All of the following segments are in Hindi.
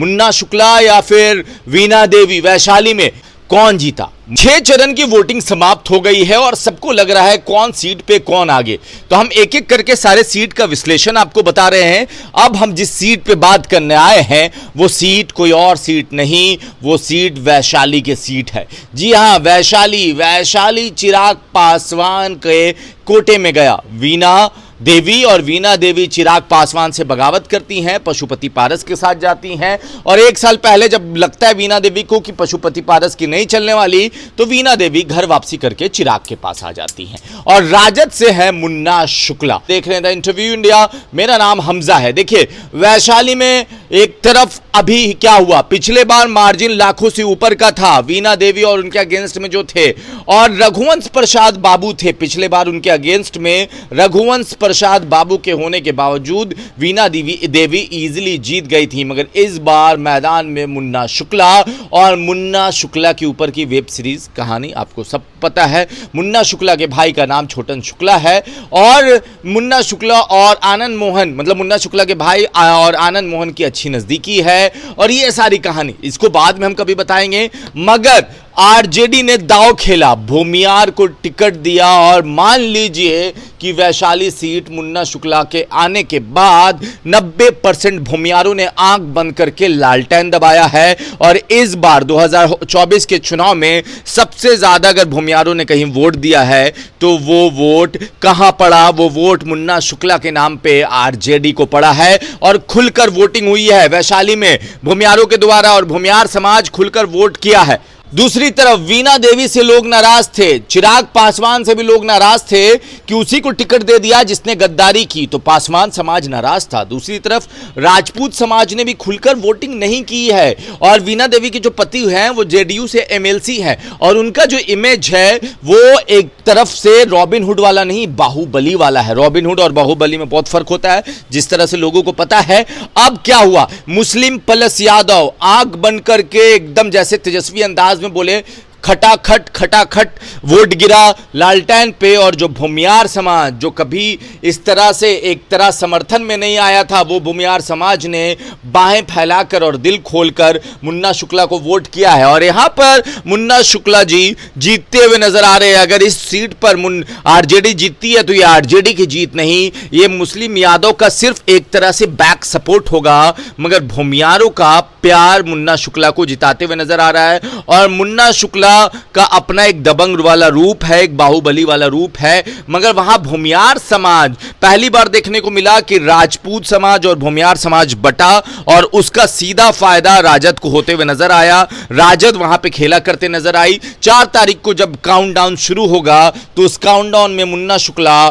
मुन्ना शुक्ला या फिर वीणा देवी, वैशाली में कौन जीता? 6 चरण की वोटिंग समाप्त हो गई है और सबको लग रहा है कौन सीट पे कौन आगे। तो हम एक एक करके सारे सीट का विश्लेषण आपको बता रहे हैं। अब हम जिस सीट पे बात करने आए हैं वो सीट कोई और सीट नहीं, वो सीट वैशाली की सीट है। जी हां, वैशाली चिराग पासवान के कोटे में गया। वीणा देवी चिराग पासवान से बगावत करती हैं, पशुपति पारस के साथ जाती हैं। और एक साल पहले जब लगता है वीणा देवी को कि पशुपति पारस की नहीं चलने वाली, तो वीणा देवी घर वापसी करके चिराग के पास आ जाती हैं। और राजद से है मुन्ना शुक्ला। देख रहे हैं द इंटरव्यू इंडिया, मेरा नाम हमजा है। देखिए, वैशाली में एक तरफ अभी क्या हुआ, पिछले बार मार्जिन लाखों से ऊपर का था वीणा देवी और उनके अगेंस्ट में जो थे, और रघुवंश प्रसाद बाबू थे पिछले बार उनके अगेंस्ट में। रघुवंश प्रसाद बाबू के होने के बावजूद वीणा देवी इजीली जीत गई थी। मगर इस बार मैदान में मुन्ना शुक्ला, और मुन्ना शुक्ला के ऊपर की वेब सीरीज कहानी आपको सब पता है। मुन्ना शुक्ला के भाई का नाम छोटन शुक्ला है, और मुन्ना शुक्ला और आनंद मोहन, मतलब मुन्ना शुक्ला के भाई और आनंद मोहन की अच्छी नजदीकी है। और ये सारी कहानी इसको बाद में हम कभी बताएंगे। मगर आरजेडी ने दांव खेला, भूमियार को टिकट दिया, और मान लीजिए कि वैशाली सीट मुन्ना शुक्ला के आने के बाद 90% भूमियारों ने आंख बंद करके लालटेन दबाया है। और इस बार 2024 के चुनाव में सबसे ज्यादा अगर भूमियारों ने कहीं वोट दिया है तो वो वोट कहां पड़ा? वो वोट मुन्ना शुक्ला के नाम पे आरजेडी को पड़ा है, और खुलकर वोटिंग हुई है वैशाली में भूमियारों के द्वारा, और भूमियार समाज खुलकर वोट किया है। दूसरी तरफ वीणा देवी से लोग नाराज थे, चिराग पासवान से भी लोग नाराज थे कि उसी को टिकट दे दिया जिसने गद्दारी की, तो पासवान समाज नाराज था। दूसरी तरफ राजपूत समाज ने भी खुलकर वोटिंग नहीं की है, और वीणा देवी के जो पति हैं वो जेडीयू से एमएलसी हैं, और उनका जो इमेज है वो एक तरफ से रॉबिनहुड वाला नहीं, बाहुबली वाला है। रॉबिनहुड और बाहुबली में बहुत फर्क होता है, जिस तरह से लोगों को पता है। अब क्या हुआ, मुस्लिम प्लस यादव आंख बंद करके एकदम जैसे तेजस्वी अंदाज में बोले, खटाखट वोट गिरा लालटेन पे। और जो भूमियार समाज जो कभी इस तरह से एक तरह समर्थन में नहीं आया था, वो भूमियार समाज ने बाहें फैलाकर और दिल खोलकर मुन्ना शुक्ला को वोट किया है। और यहां पर मुन्ना शुक्ला जी जीतते हुए नजर आ रहे हैं। अगर इस सीट पर आरजेडी जीतती है तो ये आरजेडी की जीत नहीं, ये मुस्लिम यादव का सिर्फ एक तरह से बैक सपोर्ट होगा, मगर भूमियारों का प्यार मुन्ना शुक्ला को जिताते हुए नजर आ रहा है। और मुन्ना शुक्ला का अपना एक दबंग वाला रूप है, एक बाहुबली वाला रूप है, मगर वहां भूमियार समाज पहली बार देखने को मिला कि राजपूत समाज और भूमियार समाज बटा, और उसका सीधा फायदा राजद को होते हुए नजर आया। राजद वहां पे खेला करते नजर आई। 4 तारीख को जब काउंटडाउन शुरू होगा तो उस काउंटडाउन में मुन्ना शुक्ला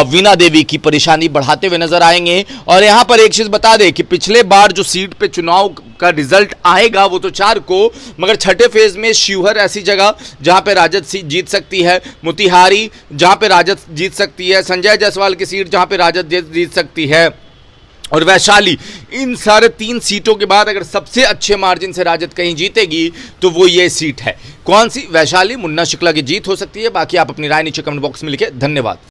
वीणा देवी की परेशानी बढ़ाते हुए नजर आएंगे। और यहां पर एक चीज बता दें कि पिछले बार जो सीट पे चुनाव का रिजल्ट आएगा वो तो 4 को, मगर छठे फेज में शिवहर ऐसी जगह जहां पे राजद सीट जीत सकती है, मोतिहारी जहां पे राजद जीत सकती है, संजय जायसवाल की सीट जहां पे राजद जीत सकती है, और वैशाली, इन सारे 3 सीटों के बाद अगर सबसे अच्छे मार्जिन से राजद कहीं जीतेगी तो वो ये सीट है। कौन सी? वैशाली। मुन्ना शुक्ला की जीत हो सकती है। बाकी आप अपनी राय नीचे कमेंट बॉक्स में लिखें। धन्यवाद।